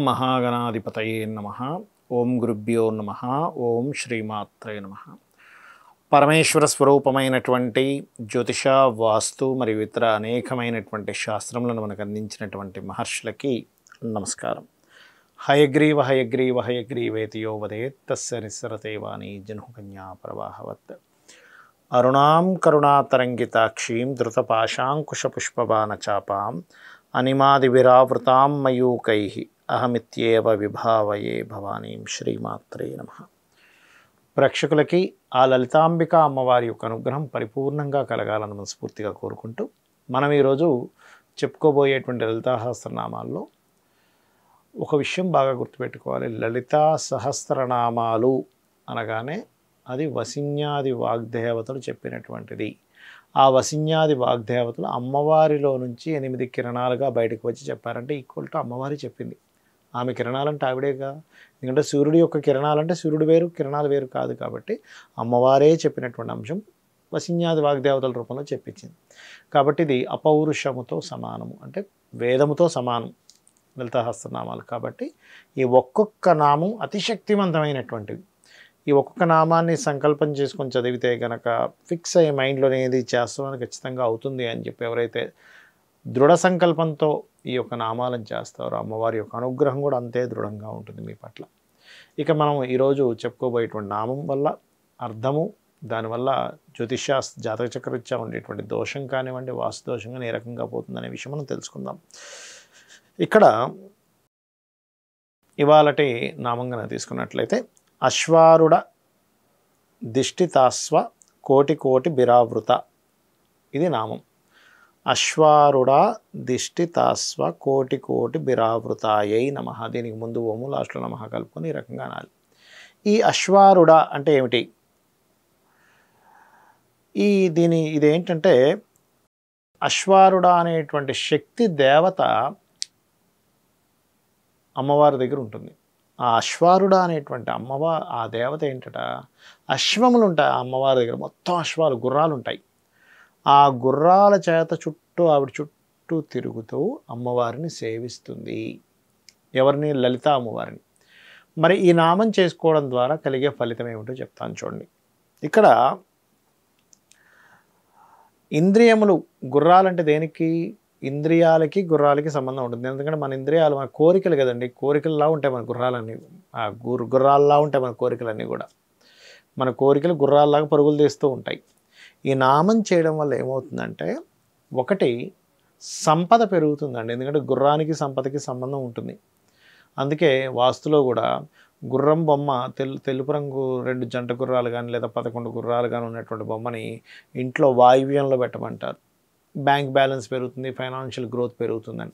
మహాగణాధిపతయే నమః. ఓం గురుభ్యో నమః. ఓం శ్రీమాత్రే నమః. పరమేశ్వర స్వరూపమైనటువంటి జ్యోతిష, వాస్తు మరియు ఇతర అనేకమైనటువంటి శాస్త్రములను మనకు అందించినటువంటి మహర్షులకి నమస్కారం. హయగ్రీవ హయగ్రీవ హయగ్రీవేతి యో వదేత్ తస్య నిస్సరతే వాణి జనుకన్యా ప్రవాహవత్. అరుణాం కరుణాతరంగితాక్షీం ధృతపాశాంకుశపుష్పబాణచాపాం అనిమాదివిరావృతాం మయూకైః అహమిత్యేవ విభావయే భవానీం. శ్రీమాత్రే నమః. ప్రేక్షకులకి ఆ లలితాంబిక అమ్మవారి యొక్క అనుగ్రహం పరిపూర్ణంగా కలగాలని మనస్ఫూర్తిగా కోరుకుంటూ, మనం ఈరోజు చెప్పుకోబోయేటువంటి లలితా సహస్రనామాల్లో ఒక విషయం బాగా గుర్తుపెట్టుకోవాలి. లలితా సహస్రనామాలు అనగానే అది వసిన్యాది వాగ్దేవతలు చెప్పినటువంటిది. ఆ వసిన్యాది వాగ్దేవతలు అమ్మవారిలో నుంచి 8 కిరణాలుగా బయటకు వచ్చి చెప్పారంటే ఈక్వల్ టు అమ్మవారి చెప్పింది. ఆమె కిరణాలంటే ఆవిడేగా. ఎందుకంటే సూర్యుడి యొక్క కిరణాలంటే సూర్యుడు వేరు, కిరణాలు వేరు కాదు. కాబట్టి అమ్మవారే చెప్పినటువంటి అంశం వసిన్యాది వాగ్దేవతల రూపంలో చెప్పించింది. కాబట్టి ఇది అపౌరుషముతో సమానము, అంటే వేదముతో సమానం లలితాసహస్రనామాలు. కాబట్టి ఈ ఒక్కొక్క నామం అతిశక్తివంతమైనటువంటిది. ఈ ఒక్కొక్క నామాన్ని సంకల్పం చేసుకొని చదివితే కనుక ఫిక్స్ అయ్యే మైండ్లోనే ఏది చేస్తామని ఖచ్చితంగా అవుతుంది అని చెప్పి ఎవరైతే దృఢ సంకల్పంతో ఈ యొక్క నామాలను చేస్తారో అమ్మవారి యొక్క అనుగ్రహం కూడా అంతే దృఢంగా ఉంటుంది మీ పట్ల. ఇక మనం ఈరోజు చెప్పుకోబోయేటువంటి నామం వల్ల అర్థము, దానివల్ల జ్యోతిషాస్త్ర జాతక చక్రరీత్యా ఉండేటువంటి దోషం కానివ్వండి, వాస్తు దోషంగా ఏ రకంగా పోతుందనే విషయం మనం తెలుసుకుందాం. ఇక్కడ ఇవాళటి నామంగా తీసుకున్నట్లయితే అశ్వారుడ దిష్టితాస్వ కోటి కోటి బిరావృత, ఇది నామం. అశ్వారుడ దిష్టితాస్వ కోటి కోటి బిరావృతాయై నమః. దీనికి ముందు ఓము, లాస్ట్లో నమః కలుపుకొని ఈ రకంగా అనాలి. ఈ అశ్వారుడ అంటే ఏమిటి? ఇదేంటంటే అశ్వారుడ అనేటువంటి శక్తి దేవత అమ్మవారి దగ్గర ఉంటుంది. ఆ అశ్వారుడ అనేటువంటి ఆ దేవత ఏంటట, అశ్వములు ఉంటాయి ఆ అమ్మవారి దగ్గర. మొత్తం అశ్వాలు, గుర్రాలు ఉంటాయి. ఆ గుర్రాల చేత ఆవిడ చుట్టూ తిరుగుతూ అమ్మవారిని సేవిస్తుంది. ఎవరిని? లలిత అమ్మవారిని. మరి ఈ నామం చేసుకోవడం ద్వారా కలిగే ఫలితం ఏమిటో చెప్తాను చూడండి. ఇక్కడ ఇంద్రియములు, గుర్రాలంటే దేనికి? ఇంద్రియాలకి గుర్రాలకి సంబంధం ఉంటుంది. ఎందుకంటే మన ఇంద్రియాలు మన కోరికలు కదండి. కోరికల్లా ఉంటాయి మన గుర్రాలన్నీ, గుర్రాల్లా ఉంటాయి మన కోరికలన్నీ కూడా. మన కోరికలు గుర్రాల్లాగా పరుగులు తీస్తూ ఉంటాయి. ఈ నామం చేయడం వల్ల ఏమవుతుందంటే, ఒకటి సంపద పెరుగుతుందండి. ఎందుకంటే గుర్రానికి సంపదకి సంబంధం ఉంటుంది. అందుకే వాస్తులో కూడా గుర్రం బొమ్మ తెలుపు రంగు 2 జంట గుర్రాలు కానీ లేదా 11 గుర్రాలు కానీ ఉన్నటువంటి బొమ్మని ఇంట్లో వాయువ్యంలో పెట్టమంటారు. బ్యాంక్ బ్యాలెన్స్ పెరుగుతుంది, ఫైనాన్షియల్ గ్రోత్ పెరుగుతుందని.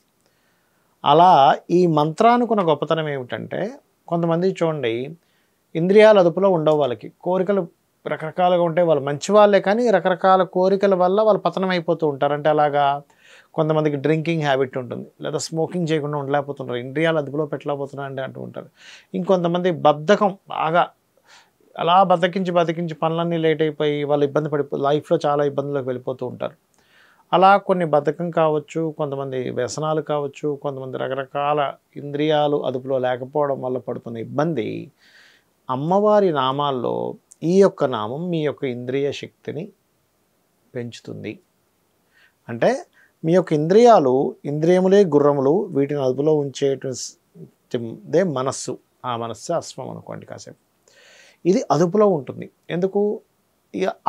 అలా ఈ మంత్రానుకున్న గొప్పతనం ఏమిటంటే, కొంతమంది చూడండి ఇంద్రియాల అదుపులో ఉండవు. వాళ్ళకి కోరికలు రకరకాలుగా ఉంటాయి. వాళ్ళు మంచి వాళ్ళే కానీ రకరకాల కోరికల వల్ల వాళ్ళు పతనం అయిపోతూ ఉంటారు. అంటే అలాగా కొంతమందికి డ్రింకింగ్ హ్యాబిట్ ఉంటుంది, లేదా స్మోకింగ్ చేయకుండా ఉండలేకపోతుంటారు, ఇంద్రియాల అదుపులో పెట్టలేకపోతున్నారు అంటూ ఉంటారు. ఇంకొంతమంది బద్ధకం, బాగా అలా బతికించి పనులన్నీ లేట్ అయిపోయి వాళ్ళు లైఫ్లో చాలా ఇబ్బందులకు వెళ్ళిపోతూ ఉంటారు. అలా కొన్ని బద్ధకం కావచ్చు, కొంతమంది వ్యసనాలు కావచ్చు, కొంతమంది రకరకాల ఇంద్రియాలు అదుపులో లేకపోవడం వల్ల పడుతున్న ఇబ్బంది. అమ్మవారి నామాల్లో ఈ యొక్క నామం మీ యొక్క ఇంద్రియ శక్తిని పెంచుతుంది. అంటే మీ యొక్క ఇంద్రియములే గుర్రములు, వీటిని అదుపులో ఉంచేదే మనస్సు. ఆ మనస్సు అశ్వం అనుకోండి కాసేపు. ఇది అదుపులో ఉంటుంది. ఎందుకు?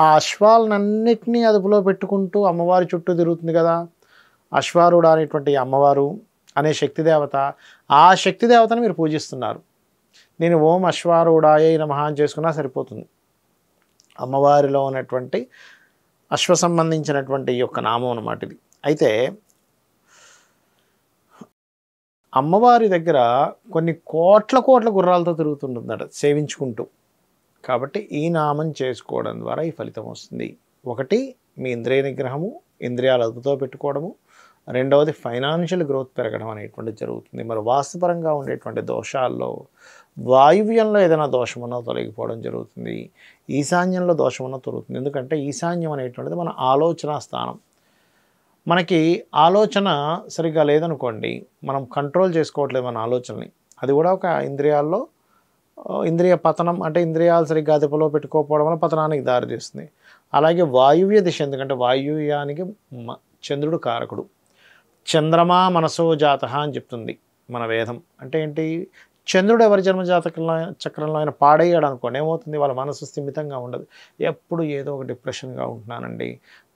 ఆ అశ్వాలన్నిటినీ అదుపులో పెట్టుకుంటూ అమ్మవారి చుట్టూ తిరుగుతుంది కదా. అశ్వారుడు అనేటువంటి అమ్మవారు అనే శక్తి దేవత, ఆ శక్తి దేవతను మీరు పూజిస్తున్నారు. నేను ఓం అశ్వారూఢాయై నమః అని చేసుకున్నా సరిపోతుంది. అమ్మవారిలో ఉన్నటువంటి అశ్వ సంబంధించినటువంటి ఈ యొక్క నామం అన్నమాట ఇది. అయితే అమ్మవారి దగ్గర కొన్ని కోట్ల గుర్రాలతో తిరుగుతుంటుందట సేవించుకుంటూ. కాబట్టి ఈ నామం చేసుకోవడం ద్వారా ఈ ఫలితం వస్తుంది. ఒకటి మీ ఇంద్రియ నిగ్రహము, ఇంద్రియాలు అదుపుతో పెట్టుకోవడము. రెండవది ఫైనాన్షియల్ గ్రోత్ పెరగడం అనేటువంటిది జరుగుతుంది. మరి వాస్తుపరంగా ఉండేటువంటి దోషాల్లో వాయువ్యంలో ఏదైనా దోషమున్నా తొలగిపోవడం జరుగుతుంది, ఈశాన్యంలో దోషమున్నా తొలుగుతుంది. ఎందుకంటే ఈశాన్యం అనేటువంటిది మన ఆలోచన స్థానం. మనకి ఆలోచన సరిగ్గా లేదనుకోండి, మనం కంట్రోల్ చేసుకోవట్లేదు మన ఆలోచనని. అది కూడా ఒక ఇంద్రియాల్లో ఇంద్రియ పతనం, అంటే ఇంద్రియాలు సరిగ్గా అదుపులో పెట్టుకోకపోవడం వల్ల పతనానికి దారితీస్తుంది. అలాగే వాయువ్య దిశ, ఎందుకంటే వాయువ్యానికి చంద్రుడు కారకుడు. చంద్రమా మనసో జాతః అని చెప్తుంది మన వేదం. అంటే ఏంటి, చంద్రుడు ఎవరి జన్మ జాతకంలో చక్రంలో అయినా పాడయ్యాడు అనుకోండి, ఏమవుతుంది, వాళ్ళ మనసు స్థిమితంగా ఉండదు. ఎప్పుడు ఏదో ఒక డిప్రెషన్గా ఉంటున్నానండి,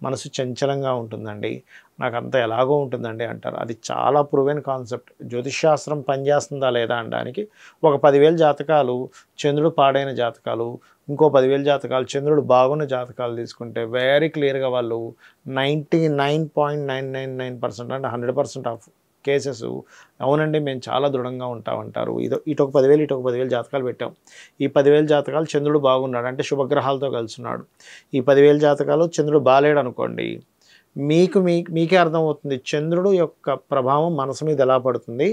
మనసు చంచలంగా ఉంటుందండి, నాకు అంతా ఎలాగో ఉంటుందండి అంటారు. అది చాలా ప్రూవెన్ కాన్సెప్ట్. జ్యోతిష్శాస్త్రం పనిచేస్తుందా లేదా అనడానికి ఒక 10,000 జాతకాలు చంద్రుడు పాడైన జాతకాలు, ఇంకో 10,000 జాతకాలు చంద్రుడు బాగున్న జాతకాలు తీసుకుంటే వెరీ క్లియర్గా వాళ్ళు 99.999% అంటే 100% ఆఫ్ కేసెస్ అవునండి మేము చాలా దృఢంగా ఉంటామంటారు. ఇటు ఒక 10,000 ఇటు ఒక 10,000 జాతకాలు పెట్టాం. ఈ 10,000 జాతకాలు చంద్రుడు బాగున్నాడు అంటే శుభగ్రహాలతో కలిసిన్నాడు. ఈ 10,000 జాతకాలు చంద్రుడు బాలేడు అనుకోండి, మీకే అర్థమవుతుంది చంద్రుడు యొక్క ప్రభావం మనసు మీద ఎలా పడుతుంది.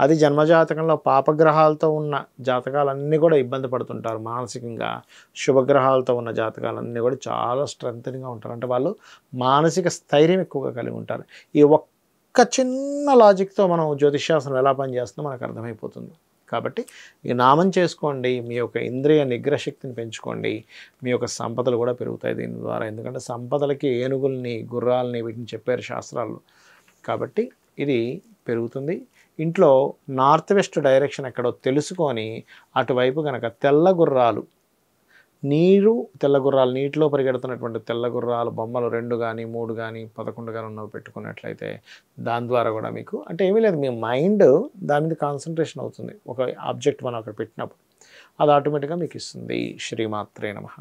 అది జన్మజాతకంలో పాపగ్రహాలతో ఉన్న జాతకాలన్నీ కూడా ఇబ్బంది పడుతుంటారు మానసికంగా. శుభగ్రహాలతో ఉన్న జాతకాలన్నీ కూడా చాలా స్ట్రెంగ్త్గా ఉంటారు. అంటే వాళ్ళు మానసిక స్థైర్యం ఎక్కువగా కలిగి ఉంటారు. ఈ ఒక్క చిన్న లాజిక్తో మనం జ్యోతిష్శాస్త్రం ఎలా పనిచేస్తుందో మనకు అర్థమైపోతుంది. కాబట్టి ఈ నామం చేసుకోండి, మీ యొక్క ఇంద్రియ నిగ్రహశక్తిని పెంచుకోండి, మీ యొక్క సంపదలు కూడా పెరుగుతాయి దీని ద్వారా. ఎందుకంటే సంపదలకి ఏనుగుల్ని, గుర్రాలని వీటిని చెప్పారు శాస్త్రాలు. కాబట్టి ఇది పెరుగుతుంది. ఇంట్లో నార్త్ వెస్ట్ డైరెక్షన్ ఎక్కడో తెలుసుకొని అటువైపు కనుక తెల్ల గుర్రాలు, తెల్ల గుర్రాలు, నీటిలో పరిగెడుతున్నటువంటి తెల్ల గుర్రాలు బొమ్మలు 2 కానీ 3 కానీ 11 కానీ ఉన్నవి పెట్టుకున్నట్లయితే దాని ద్వారా కూడా మీకు, అంటే ఏమీ లేదు, మీ మైండ్ దాని మీద కాన్సన్ట్రేషన్ అవుతుంది. ఒక ఆబ్జెక్ట్ మనం అక్కడ పెట్టినప్పుడు అది ఆటోమేటిక్గా మీకు ఇస్తుంది. శ్రీమాత్రే నమః.